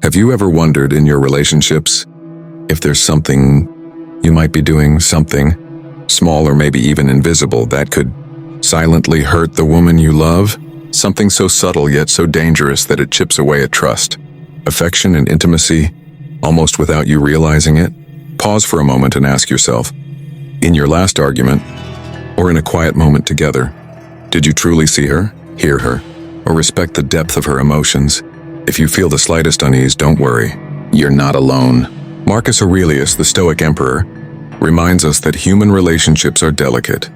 Have you ever wondered in your relationships if there's something you might be doing, something small or maybe even invisible, that could silently hurt the woman you love? Something so subtle yet so dangerous that it chips away at trust, affection, and intimacy, almost without you realizing it? Pause for a moment and ask yourself, in your last argument, or in a quiet moment together, did you truly see her, hear her, or respect the depth of her emotions? If you feel the slightest unease, don't worry. You're not alone. Marcus Aurelius, the Stoic emperor, reminds us that human relationships are delicate,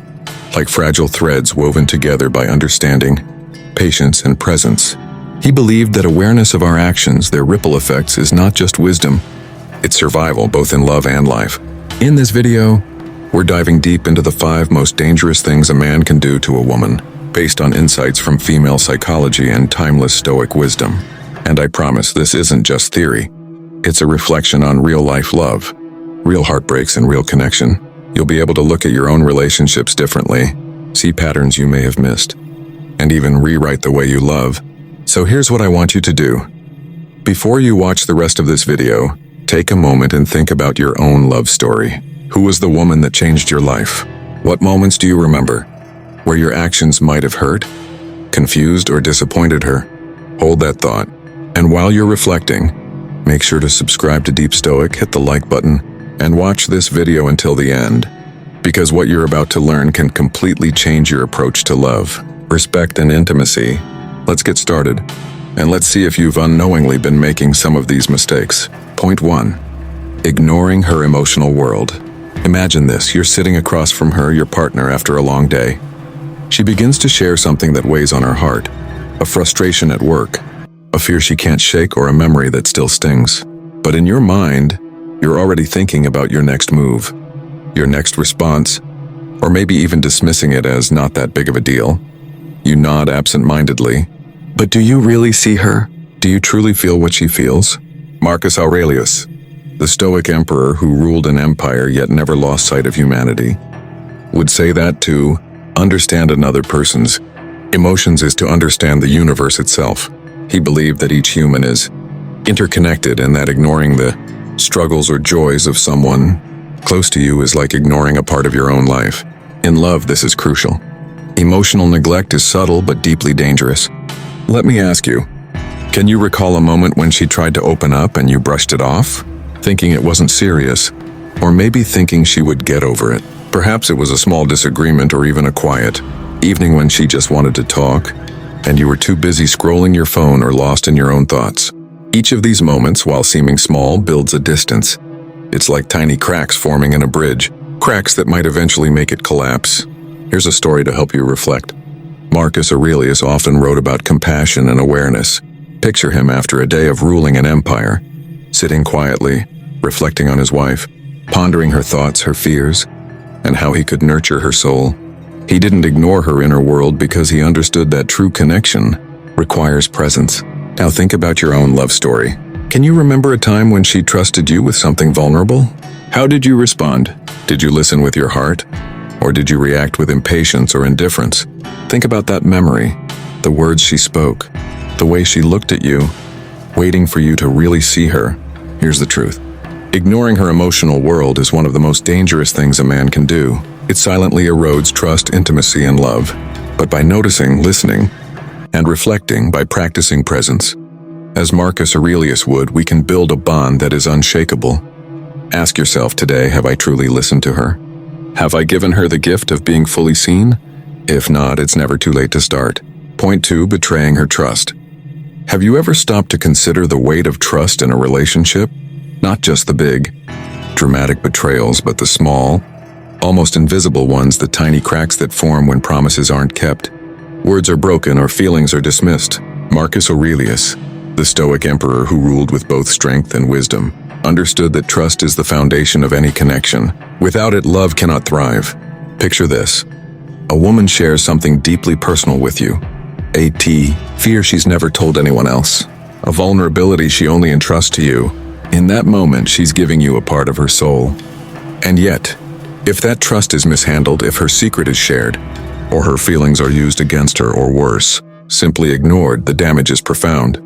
like fragile threads woven together by understanding, patience, and presence. He believed that awareness of our actions, their ripple effects, is not just wisdom, it's survival, both in love and life. In this video, we're diving deep into the 5 most dangerous things a man can do to a woman, based on insights from female psychology and timeless Stoic wisdom. And I promise this isn't just theory. It's a reflection on real-life love, real heartbreaks, and real connection. You'll be able to look at your own relationships differently, see patterns you may have missed, and even rewrite the way you love. So here's what I want you to do. Before you watch the rest of this video, take a moment and think about your own love story. Who was the woman that changed your life? What moments do you remember where your actions might have hurt, confused, or disappointed her? Hold that thought. And while you're reflecting, make sure to subscribe to Deep Stoic, hit the like button, and watch this video until the end, because what you're about to learn can completely change your approach to love, respect, and intimacy. Let's get started, and let's see if you've unknowingly been making some of these mistakes. Point 1. Ignoring her emotional world. Imagine this, you're sitting across from her, your partner, after a long day. She begins to share something that weighs on her heart, a frustration at work, a fear she can't shake, or a memory that still stings. But in your mind, you're already thinking about your next move, your next response, or maybe even dismissing it as not that big of a deal. You nod absent-mindedly. But do you really see her? Do you truly feel what she feels? Marcus Aurelius, the Stoic emperor who ruled an empire yet never lost sight of humanity, would say that to understand another person's emotions is to understand the universe itself. He believed that each human is interconnected and that ignoring the struggles or joys of someone close to you is like ignoring a part of your own life. In love, this is crucial. Emotional neglect is subtle but deeply dangerous. Let me ask you, can you recall a moment when she tried to open up and you brushed it off, thinking it wasn't serious, or maybe thinking she would get over it? Perhaps it was a small disagreement or even a quiet evening when she just wanted to talk, and you were too busy scrolling your phone or lost in your own thoughts. Each of these moments, while seeming small, builds a distance. It's like tiny cracks forming in a bridge, cracks that might eventually make it collapse. Here's a story to help you reflect. Marcus Aurelius often wrote about compassion and awareness. Picture him after a day of ruling an empire, sitting quietly, reflecting on his wife, pondering her thoughts, her fears, and how he could nurture her soul. He didn't ignore her inner world because he understood that true connection requires presence. Now think about your own love story. Can you remember a time when she trusted you with something vulnerable? How did you respond? Did you listen with your heart? Or did you react with impatience or indifference? Think about that memory, the words she spoke, the way she looked at you, waiting for you to really see her. Here's the truth. Ignoring her emotional world is one of the most dangerous things a man can do. It silently erodes trust, intimacy, and love. But by noticing, listening, and reflecting, by practicing presence, as Marcus Aurelius would, we can build a bond that is unshakable. Ask yourself today, have I truly listened to her? Have I given her the gift of being fully seen? If not, it's never too late to start. Point 2, betraying her trust. Have you ever stopped to consider the weight of trust in a relationship? Not just the big, dramatic betrayals, but the small, almost invisible ones, the tiny cracks that form when promises aren't kept. Words are broken or feelings are dismissed. Marcus Aurelius, the Stoic emperor who ruled with both strength and wisdom, understood that trust is the foundation of any connection. Without it, love cannot thrive. Picture this. A woman shares something deeply personal with you. A fear she's never told anyone else. A vulnerability she only entrusts to you. In that moment, she's giving you a part of her soul. And yet, if that trust is mishandled, if her secret is shared, or her feelings are used against her, or worse, simply ignored, the damage is profound.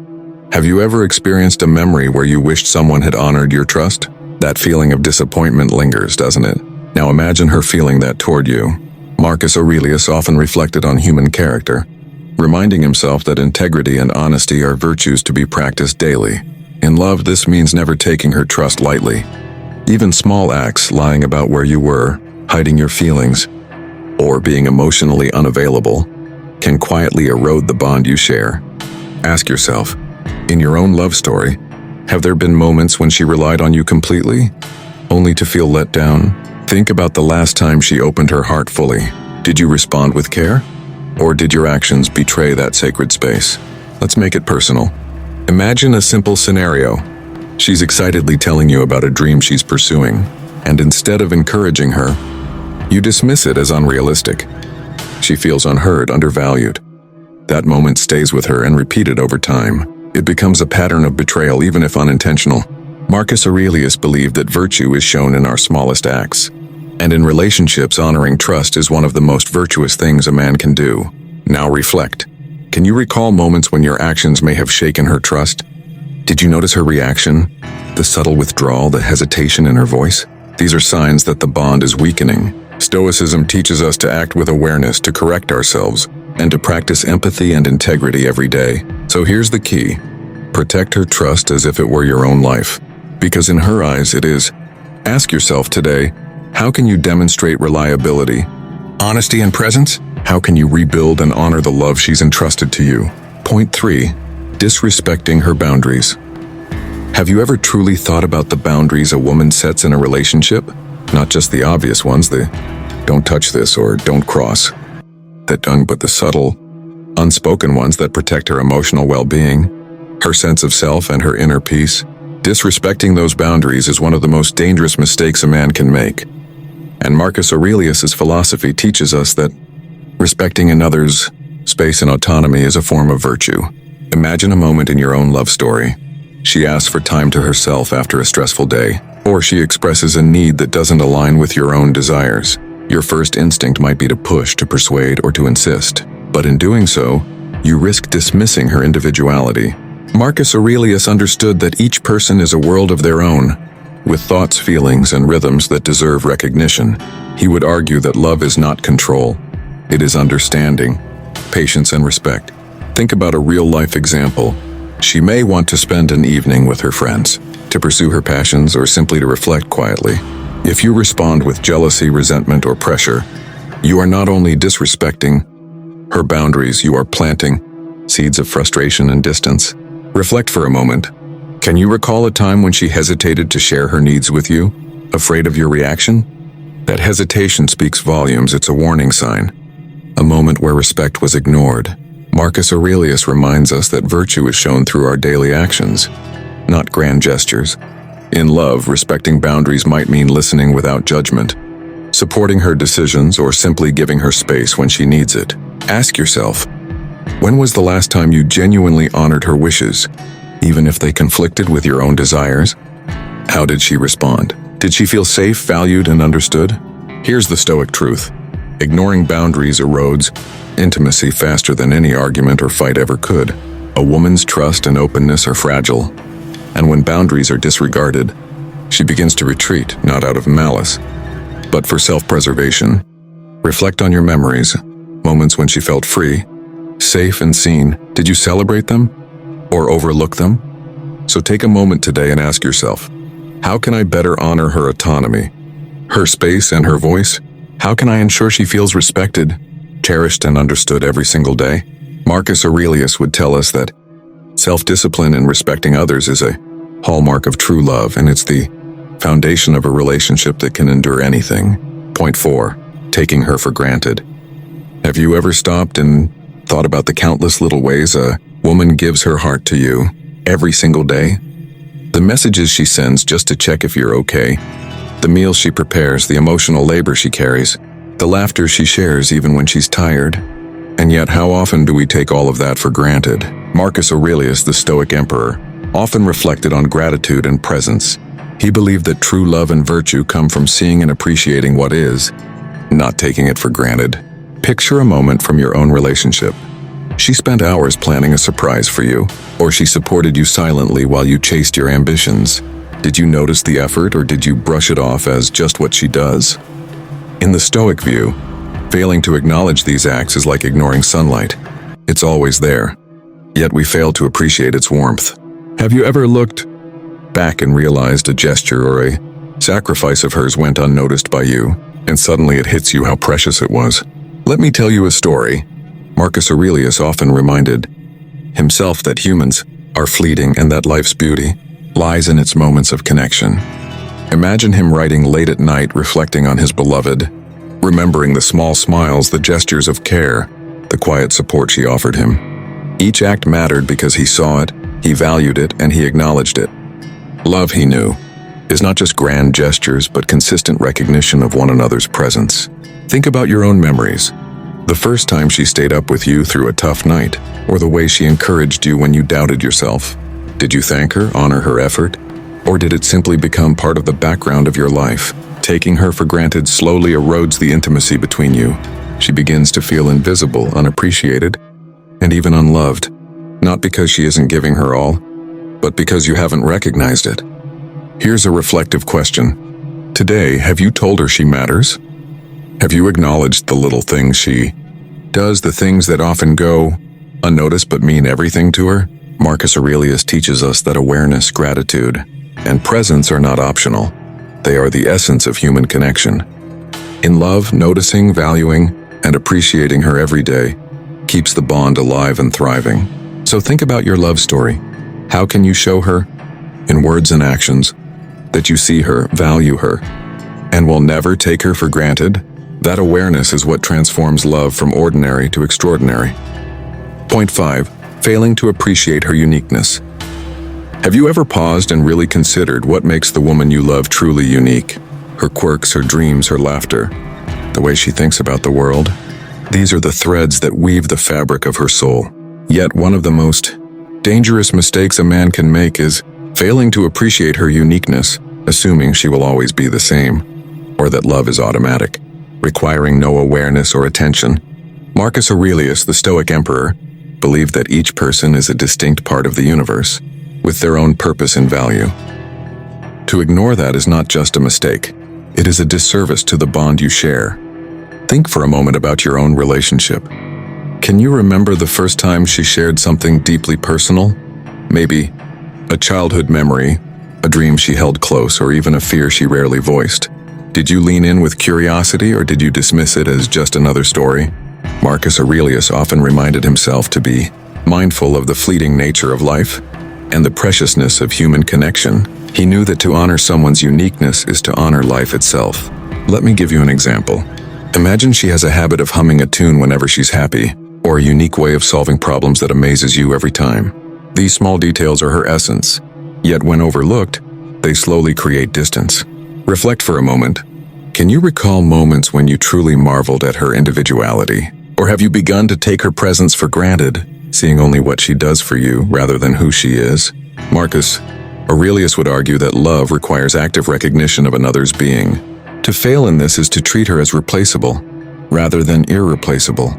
Have you ever experienced a memory where you wished someone had honored your trust? That feeling of disappointment lingers, doesn't it? Now imagine her feeling that toward you. Marcus Aurelius often reflected on human character, reminding himself that integrity and honesty are virtues to be practiced daily. In love, this means never taking her trust lightly. Even small acts, lying about where you were, hiding your feelings, or being emotionally unavailable, can quietly erode the bond you share. Ask yourself, in your own love story, have there been moments when she relied on you completely, only to feel let down? Think about the last time she opened her heart fully. Did you respond with care? Or did your actions betray that sacred space? Let's make it personal. Imagine a simple scenario. She's excitedly telling you about a dream she's pursuing, and instead of encouraging her, you dismiss it as unrealistic. She feels unheard, undervalued. That moment stays with her and repeated over time. It becomes a pattern of betrayal, even if unintentional. Marcus Aurelius believed that virtue is shown in our smallest acts. And in relationships, honoring trust is one of the most virtuous things a man can do. Now reflect. Can you recall moments when your actions may have shaken her trust? Did you notice her reaction? The subtle withdrawal, the hesitation in her voice? These are signs that the bond is weakening. Stoicism teaches us to act with awareness, to correct ourselves, and to practice empathy and integrity every day. So here's the key. Protect her trust as if it were your own life. Because in her eyes it is. Ask yourself today, how can you demonstrate reliability, honesty, and presence? How can you rebuild and honor the love she's entrusted to you? Point 3. Disrespecting her boundaries. Have you ever truly thought about the boundaries a woman sets in a relationship? Not just the obvious ones, the don't touch this or don't cross, but the subtle, unspoken ones that protect her emotional well-being, her sense of self, and her inner peace? Disrespecting those boundaries is one of the most dangerous mistakes a man can make. And Marcus Aurelius' philosophy teaches us that respecting another's space and autonomy is a form of virtue. Imagine a moment in your own love story. She asks for time to herself after a stressful day, or she expresses a need that doesn't align with your own desires. Your first instinct might be to push, to persuade, or to insist. But in doing so, you risk dismissing her individuality. Marcus Aurelius understood that each person is a world of their own, with thoughts, feelings, and rhythms that deserve recognition. He would argue that love is not control. It is understanding, patience, and respect. Think about a real-life example. She may want to spend an evening with her friends, to pursue her passions, or simply to reflect quietly. If you respond with jealousy, resentment, or pressure, you are not only disrespecting her boundaries, you are planting seeds of frustration and distance. Reflect for a moment. Can you recall a time when she hesitated to share her needs with you, afraid of your reaction? That hesitation speaks volumes. It's a warning sign, a moment where respect was ignored. Marcus Aurelius reminds us that virtue is shown through our daily actions, not grand gestures. In love, respecting boundaries might mean listening without judgment, supporting her decisions, or simply giving her space when she needs it. Ask yourself, when was the last time you genuinely honored her wishes, even if they conflicted with your own desires? How did she respond? Did she feel safe, valued, and understood? Here's the Stoic truth. Ignoring boundaries erodes intimacy faster than any argument or fight ever could. A woman's trust and openness are fragile, and when boundaries are disregarded, she begins to retreat, not out of malice, but for self-preservation. Reflect on your memories, moments when she felt free, safe, and seen. Did you celebrate them or overlook them? So take a moment today and ask yourself, how can I better honor her autonomy, her space, and her voice? How can I ensure she feels respected, cherished, and understood every single day? Marcus Aurelius would tell us that self-discipline and respecting others is a hallmark of true love, and it's the foundation of a relationship that can endure anything. Point 4. Taking her for granted. Have you ever stopped and thought about the countless little ways a woman gives her heart to you every single day? The messages she sends just to check if you're okay, the meals she prepares, the emotional labor she carries, the laughter she shares even when she's tired. And yet, how often do we take all of that for granted? Marcus Aurelius, the Stoic emperor, often reflected on gratitude and presence. He believed that true love and virtue come from seeing and appreciating what is, not taking it for granted. Picture a moment from your own relationship. She spent hours planning a surprise for you, or she supported you silently while you chased your ambitions. Did you notice the effort, or did you brush it off as just what she does? In the Stoic view, failing to acknowledge these acts is like ignoring sunlight. It's always there, yet we fail to appreciate its warmth. Have you ever looked back and realized a gesture or a sacrifice of hers went unnoticed by you, and suddenly it hits you how precious it was? Let me tell you a story. Marcus Aurelius often reminded himself that humans are fleeting and that life's beauty lies in its moments of connection. Imagine him writing late at night, reflecting on his beloved, remembering the small smiles, the gestures of care, the quiet support she offered him. Each act mattered because he saw it, he valued it, and he acknowledged it. Love, he knew, is not just grand gestures, but consistent recognition of one another's presence. Think about your own memories. The first time she stayed up with you through a tough night, or the way she encouraged you when you doubted yourself. Did you thank her, honor her effort, or did it simply become part of the background of your life? Taking her for granted slowly erodes the intimacy between you. She begins to feel invisible, unappreciated, and even unloved, not because she isn't giving her all, but because you haven't recognized it. Here's a reflective question. Today, have you told her she matters? Have you acknowledged the little things she does, the things that often go unnoticed but mean everything to her? Marcus Aurelius teaches us that awareness, gratitude, and presence are not optional. They are the essence of human connection. In love, noticing, valuing, and appreciating her every day keeps the bond alive and thriving. So think about your love story. How can you show her, in words and actions, that you see her, value her, and will never take her for granted? That awareness is what transforms love from ordinary to extraordinary. Point 5. Failing to appreciate her uniqueness. Have you ever paused and really considered what makes the woman you love truly unique? Her quirks, her dreams, her laughter, the way she thinks about the world. These are the threads that weave the fabric of her soul. Yet one of the most dangerous mistakes a man can make is failing to appreciate her uniqueness, assuming she will always be the same, or that love is automatic, requiring no awareness or attention. Marcus Aurelius, the Stoic emperor, believed that each person is a distinct part of the universe, with their own purpose and value. To ignore that is not just a mistake, it is a disservice to the bond you share. Think for a moment about your own relationship. Can you remember the first time she shared something deeply personal? Maybe a childhood memory, a dream she held close, or even a fear she rarely voiced. Did you lean in with curiosity, or did you dismiss it as just another story? Marcus Aurelius often reminded himself to be mindful of the fleeting nature of life and the preciousness of human connection. He knew that to honor someone's uniqueness is to honor life itself. Let me give you an example. Imagine she has a habit of humming a tune whenever she's happy, or a unique way of solving problems that amazes you every time. These small details are her essence, yet when overlooked, they slowly create distance. Reflect for a moment. Can you recall moments when you truly marveled at her individuality? Or have you begun to take her presence for granted, seeing only what she does for you rather than who she is? Marcus Aurelius would argue that love requires active recognition of another's being. To fail in this is to treat her as replaceable, rather than irreplaceable.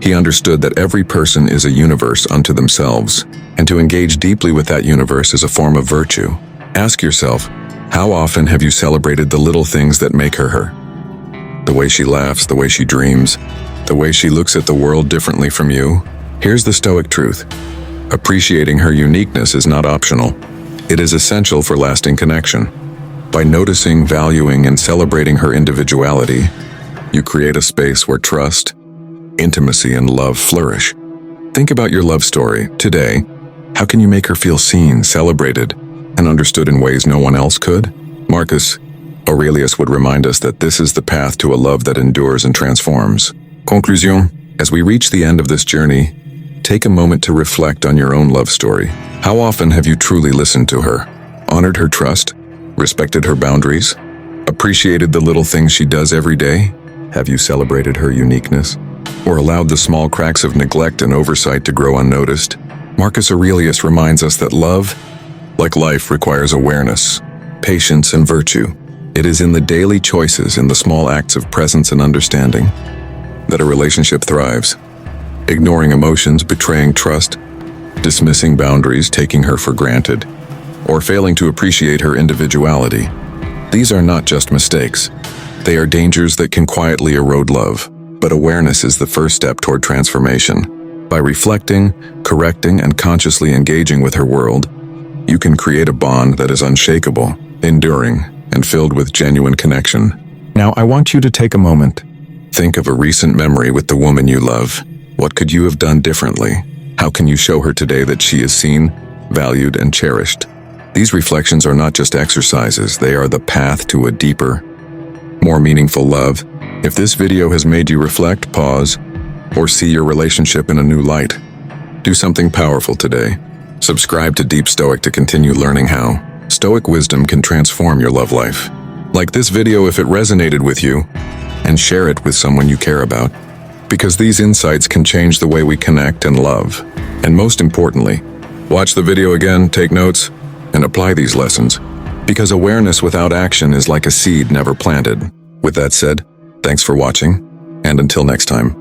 He understood that every person is a universe unto themselves, and to engage deeply with that universe is a form of virtue. Ask yourself, how often have you celebrated the little things that make her her? The way she laughs, the way she dreams, the way she looks at the world differently from you. Here's the Stoic truth. Appreciating her uniqueness is not optional. It is essential for lasting connection. By noticing, valuing, and celebrating her individuality, you create a space where trust, intimacy, and love flourish. Think about your love story. Today, how can you make her feel seen, celebrated, and understood in ways no one else could? Marcus Aurelius would remind us that this is the path to a love that endures and transforms. Conclusion. As we reach the end of this journey, take a moment to reflect on your own love story. How often have you truly listened to her, honored her trust, respected her boundaries, appreciated the little things she does every day? Have you celebrated her uniqueness, or allowed the small cracks of neglect and oversight to grow unnoticed? Marcus Aurelius reminds us that love, like life, requires awareness, patience, and virtue. It is in the daily choices, in the small acts of presence and understanding, that a relationship thrives. ignoring emotions, betraying trust, dismissing boundaries, taking her for granted, or failing to appreciate her individuality. These are not just mistakes. They are dangers that can quietly erode love, but awareness is the first step toward transformation. By reflecting, correcting, and consciously engaging with her world, you can create a bond that is unshakable, enduring, and filled with genuine connection. Now, I want you to take a moment. Think of a recent memory with the woman you love. What could you have done differently? How can you show her today that she is seen, valued, and cherished? These reflections are not just exercises, they are the path to a deeper, more meaningful love. If this video has made you reflect, pause, or see your relationship in a new light, do something powerful today. Subscribe to Deep Stoic to continue learning how Stoic wisdom can transform your love life. Like this video if it resonated with you, and share it with someone you care about, because these insights can change the way we connect and love. And most importantly, watch the video again, take notes, and apply these lessons, because awareness without action is like a seed never planted. With that said, thanks for watching, and until next time.